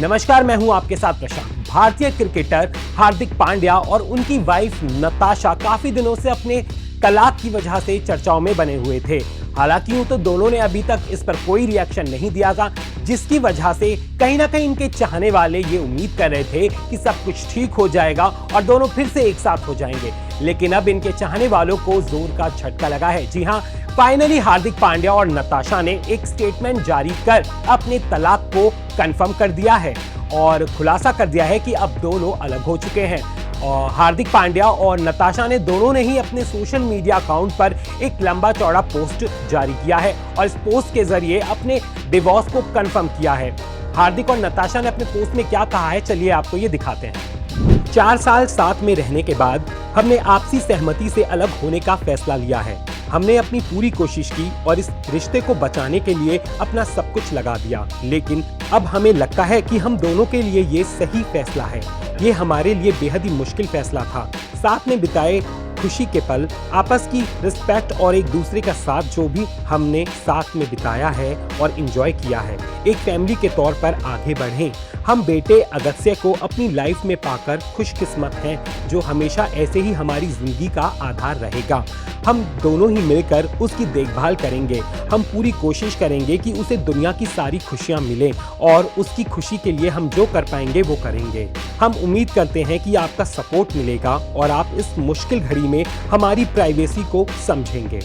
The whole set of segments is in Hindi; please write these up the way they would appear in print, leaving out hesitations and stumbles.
नमस्कार, मैं हूं आपके साथ प्रशांत। भारतीय क्रिकेटर हार्दिक पांड्या और उनकी वाइफ नताशा काफी दिनों से अपने तलाक की वजह से चर्चाओं में बने हुए थे। हालांकि यूं तो दोनों ने अभी तक इस पर कोई रिएक्शन नहीं दिया था, जिसकी वजह से कहीं ना कहीं इनके चाहने वाले ये उम्मीद कर रहे थे कि सब कुछ ठीक हो जाएगा और दोनों फिर से एक साथ हो जाएंगे। लेकिन अब इनके चाहने वालों को जोर का झटका लगा है। जी हां, फाइनली हार्दिक पांड्या और नताशा ने एक स्टेटमेंट जारी कर अपने तलाक को कंफर्म कर दिया है और खुलासा कर दिया है कि अब दोनों अलग हो चुके हैं। और हार्दिक पांड्या और नताशा ने दोनों ने ही अपने सोशल मीडिया अकाउंट पर एक लंबा चौड़ा पोस्ट जारी किया है और इस पोस्ट के जरिए अपने डिवोर्स को कंफर्म किया है। हार्दिक और नताशा ने अपने पोस्ट में क्या कहा है, चलिए आपको ये दिखाते हैं। 4 साल साथ में रहने के बाद हमने आपसी सहमति से अलग होने का फैसला लिया है। हमने अपनी पूरी कोशिश की और इस रिश्ते को बचाने के लिए अपना सब कुछ लगा दिया, लेकिन अब हमें लगता है कि हम दोनों के लिए ये सही फैसला है। ये हमारे लिए बेहद ही मुश्किल फैसला था। साथ में बिताए खुशी के पल, आपस की रिस्पेक्ट और एक दूसरे का साथ जो भी हमने साथ में बिताया है और एंजॉय किया है, एक फैमिली के तौर पर आगे बढ़ें। हम बेटे अगस्त्य को अपनी लाइफ में पाकर खुशकिस्मत हैं, जो हमेशा ऐसे ही हमारी जिंदगी का आधार रहेगा। हम दोनों ही मिलकर उसकी देखभाल करेंगे। हम पूरी कोशिश करेंगे कि उसे दुनिया की सारी खुशियां मिलें और उसकी खुशी के लिए हम जो कर पाएंगे वो करेंगे। हम उम्मीद करते हैं कि आपका सपोर्ट मिलेगा और आप इस मुश्किल घड़ी में हमारी प्राइवेसी को समझेंगे।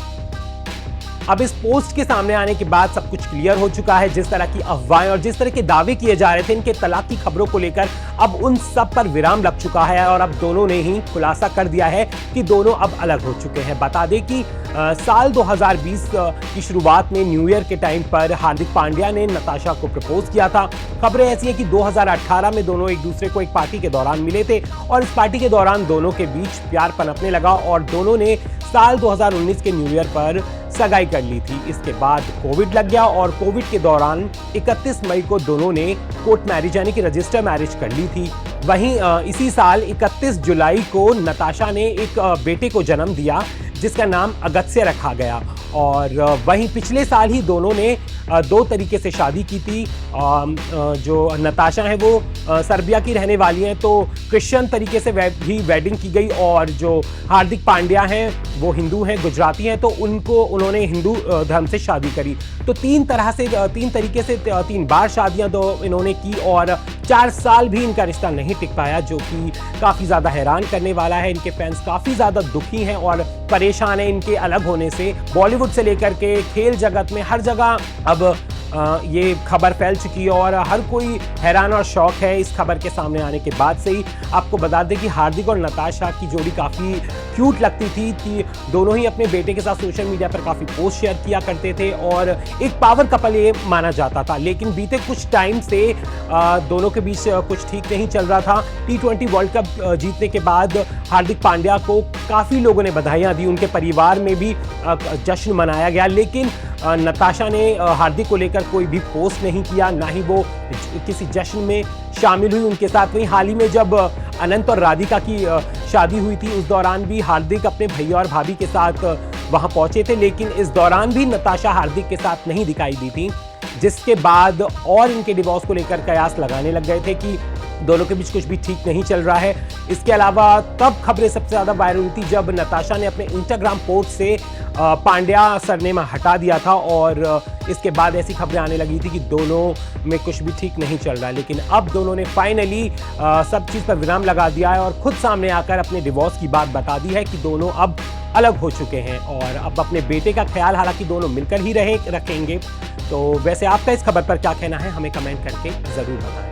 अब इस पोस्ट के सामने आने के बाद सब कुछ क्लियर हो चुका है। जिस तरह की अफवाहें और जिस तरह के दावे किए जा रहे थे इनके तलाक की खबरों को लेकर, अब उन सब पर विराम लग चुका है और अब दोनों ने ही खुलासा कर दिया है कि दोनों अब अलग हो चुके हैं। बता दें कि साल 2020 की शुरुआत में न्यू ईयर के टाइम पर हार्दिक पांड्या ने नताशा को प्रपोज किया था। खबरें ऐसी है कि 2018 में दोनों एक दूसरे को एक पार्टी के दौरान मिले थे और इस पार्टी के दौरान दोनों के बीच प्यार पनपने लगा और दोनों ने साल 2019 के न्यू ईयर पर सगाई कर ली थी। इसके बाद कोविड लग गया और कोविड के दौरान 31 मई को दोनों ने कोर्ट मैरिज यानी कि रजिस्टर मैरिज कर ली थी। वहीं इसी साल 31 जुलाई को नताशा ने एक बेटे को जन्म दिया जिसका नाम अगस्त्य रखा गया। और वहीं पिछले साल ही दोनों ने 2 तरीके से शादी की थी। जो नताशा है वो सर्बिया की रहने वाली हैं, तो क्रिश्चियन तरीके से भी वेडिंग की गई और जो हार्दिक पांड्या हैं वो हिंदू हैं, गुजराती हैं, तो उन्होंने हिंदू धर्म से शादी करी। तो 3 तरीके से 3 बार शादियां इन्होंने की और 4 साल भी इनका रिश्ता नहीं टिक पाया, जो कि काफ़ी ज़्यादा हैरान करने वाला है। इनके फैंस काफ़ी ज़्यादा दुखी हैं और परेशान हैं इनके अलग होने से। बॉलीवुड से लेकर के खेल जगत में हर जगह अब ये खबर फैल चुकी है और हर कोई हैरान और शौक है इस खबर के सामने आने के बाद से ही। आपको बता दें कि हार्दिक और नताशा की जोड़ी काफ़ी क्यूट लगती थी कि दोनों ही अपने बेटे के साथ सोशल मीडिया पर काफ़ी पोस्ट शेयर किया करते थे और एक पावर कपल ये माना जाता था। लेकिन बीते कुछ टाइम से दोनों के बीच कुछ ठीक नहीं चल रहा था। T20 वर्ल्ड कप जीतने के बाद हार्दिक पांड्या को काफ़ी लोगों ने बधाइयाँ दी, उनके परिवार में भी जश्न मनाया गया, लेकिन नताशा ने हार्दिक को लेकर कोई भी पोस्ट नहीं किया, ना ही वो किसी जश्न में शामिल हुई उनके साथ। वहीं हाल ही में जब अनंत और राधिका की शादी हुई थी, उस दौरान भी हार्दिक अपने भैया और भाभी के साथ वहां पहुंचे थे, लेकिन इस दौरान भी नताशा हार्दिक के साथ नहीं दिखाई दी थी, जिसके बाद और इनके डिवोर्स को लेकर कयास लगाने लग गए थे कि दोनों के बीच कुछ भी ठीक नहीं चल रहा है। इसके अलावा तब खबरें सबसे ज़्यादा वायरल हुई थी जब नताशा ने अपने इंस्टाग्राम पोस्ट से पांड्या सरनेम हटा दिया था और इसके बाद ऐसी खबरें आने लगी थी कि दोनों में कुछ भी ठीक नहीं चल रहा है। लेकिन अब दोनों ने फाइनली सब चीज़ पर विराम लगा दिया है और खुद सामने आकर अपने डिवोर्स की बात बता दी है कि दोनों अब अलग हो चुके हैं और अब अपने बेटे का ख्याल हालांकि दोनों मिलकर ही रखेंगे। तो वैसे आपका इस खबर पर क्या कहना है, हमें कमेंट करके ज़रूर बताएं।